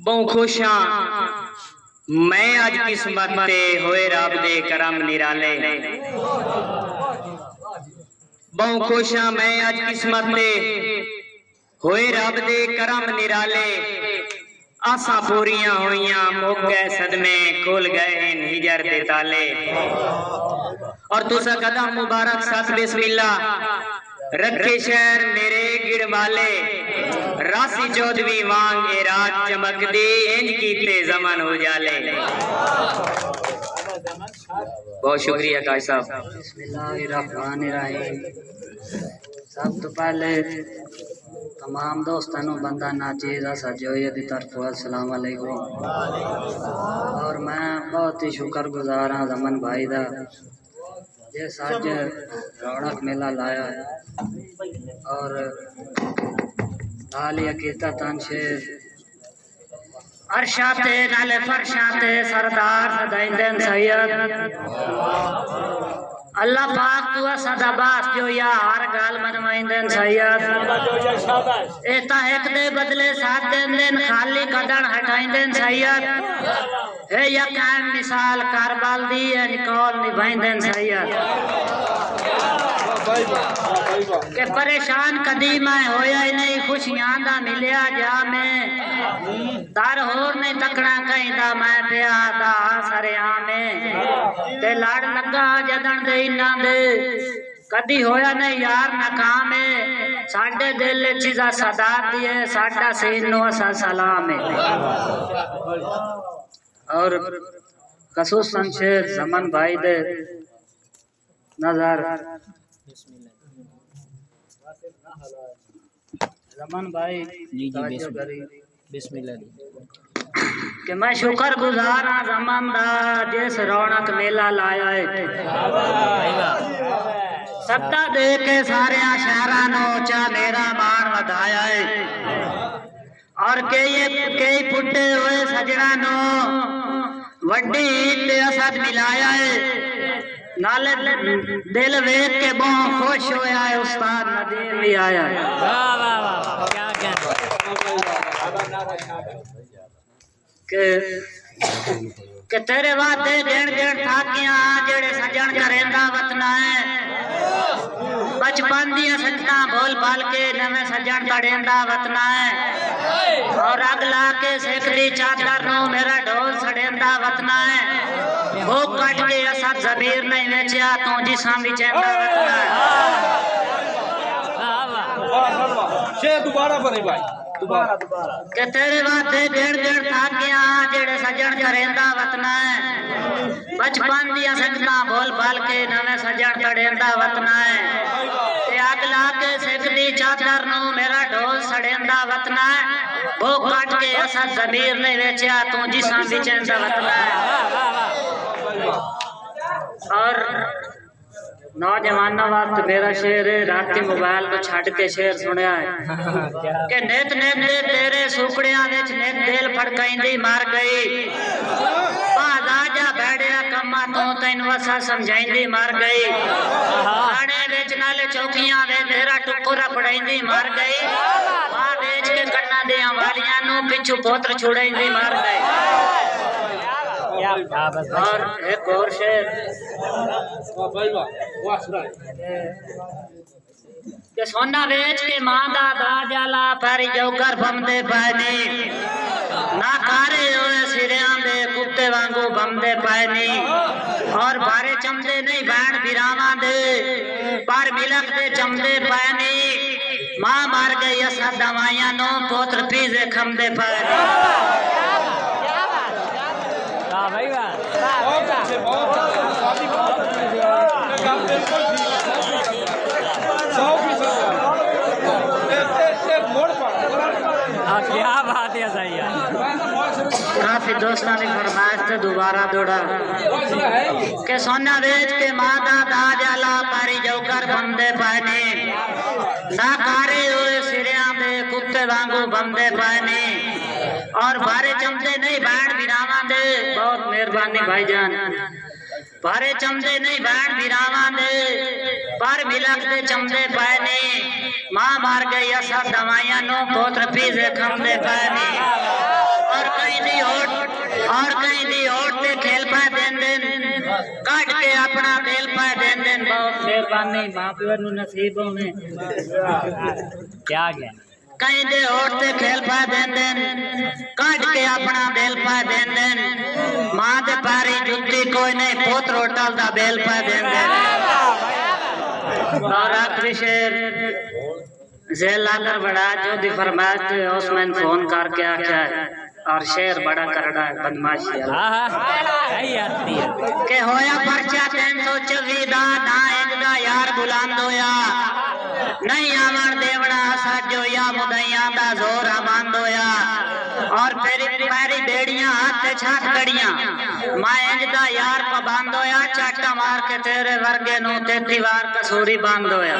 बहु खुश हाँ मैं अज किस्मत ते होए रब दे करम निराले। बहु खुश हाँ मैं अज किस्मत ते होए रब दे करम निराले। आसा पूरियां होइयां मुक गए सदमे खुल गए हैं हिजर दे ताले। और तुसा कदम मुबारक सत बिस्मिल्लाह रखे शहर मेरे गिड़वाले। रासी चौधवी वांग ए रात चमकदी इंज कीते जमन हो जाले। बहुत शुक्रिया काजी साहब। बिस्मिल्लाहिर्रहमानिर्रहीम। सब तो पहले तमाम दोस्तों बंदा नाचीज सजोए की तरफ अस्सलाम वालेकुम। और मैं बहुत ही शुक्रगुजार हाँ जमन भाई का जिस अज रौनक मेला लाया है। और नाली अकीता तनशेर अरशाते नाले फरशाते सरदार सदाइंदन सैयद अल्लाह पाक तू सदाबास जो या हर गाल मनवाइंदन सैयद एता एक दे बदले साथ देन दिन खाली कदन हटाइंदन सैयद हे या कायम मिसाल कारबाल दी निकौल निभाइंदन सैयद के परेशान कदी मैं होया ही नहीं खुशियां दा मिलिया जा में दर होर नहीं तकना कहीं दा मैं पिया दा सरिया में ते लाड़ लगा जदन दे इना दे कदी होया नहीं यार नाकाम है साडे दिल चीजा सदा दिए साडा सीनो सा सलाम है। और खसूसन शेर जमन भाई दे नजर रमन भाई बिस्मिल्लाह कि मैं शुक्र गुजार हाँ रमन दा जिस रौनक मेला लाया है। सत्ता दे के सारे शहरां नो चा मेरा मान वधाया है। और कई फुटे हुए सजना नो वड्डी ईद असद मिलाया है। नाले दिल वेख के बहुत खुश होया है उस्ताद नदीम भी आया है। के तेरे वादे गिण गिण थाकियां जेड़े सजन करेंदा वतना है। बचपन दियां सजना बोल बाल के नवे सजन करेंदा वतना है। और अग ला के सेकदी चादर नो मेरा ढोल सड़ेंदा वतना है। वो कट के असद जमीर नहीं वेचिया तू जिसा भी चेंदा वतना है। शेर दोबारा बने भाई दोबारा के तेरे वादे गिण गिण थाकियां जेड़े सजन करेंदा वतना है। बचपन दियां सजना बोल बाल के नवे सजन करेंदा वतना है। ते अग ला के सेकदी चादर नो मेरा ढोल सड़ेंदा वतना है। वो कट के असद जमीर नहीं वेचिया तू जिसा भी चेंदा वतना है। और नौजवानों वास्ते मेरा शेर है रात मोबाइल को छड़ के शेर सुनिया है कि नेत नेत दे तेरे सुकड़ियां विच नेत दिल फड़काइंदी मार गई। बाजा जा बैठिया कम्मा तो तैन वसा समझाइंदी मार गई। खाने विच नाले चौकियां वे तेरा टुकुरा पड़ाइंदी मार गई। मां बेच के कन्ना दे वालियां नु पिछू पोत्र छुड़ाइंदी मार गई। और एक और शेर के सोना बेच के मां दा जाला पर जोकर बमदे पानी ना कारे होए सिरियां दे कुत्ते वांगू बमदे पानी। और बारे चमदे नहीं बैण बिरावां दे पर मिलक दे चमदे पानी। मां मार गई असा दवाइयां नो पोत्र पीजे खमदे पानी। क्या बात है सही है। काफी दोस्तों ने फरमाइश से दोबारा दौड़ा के सोना बेच के मादा दा जाला पारी जोकर बंदे पानी ना कारे हुए सिरिया में कुत्ते वांगू बंदे पानी। और बारे चमदे नहीं बैठ बिरावा दे बहुत मेहरबानी भाईजान। बारे चमदे नहीं बैठ बिरावा दे पर मिलक दे चमदे पानी। मां मार गई असा दवाइयां नो पोत्र पीजे खमदे पानी। और और कहीं दी औरत ते खेल पा देन काट के अपना बेल पा देन बहुत मेहरबानी मां प्यो नु नसीब होवे क्या गया कहीं दे औरत ते खेल पा देन काट के अपना बेल पा देन मां दे पारी जुत्ती कोई नहीं पोत रोटल दा बेल पा देन और आखिरी शेर जेलागर बड़ा जो दी फरमाइश थे उसमें फोन करके आख्या है और शेर बड़ा करड़ा है बदमाशी के होया पर्चा 324 दा ना एक दा यार बुलंद होया नहीं आवन देवड़ा साजो या मुदैया दा जोर बंद होया और तेरी पैरी बेड़ियां हाथ ते छाट कड़ियां मां इंज दा यार पाबंद होया चाटा मार के तेरे वर्गे नु 33 वार कसूरी बंद होया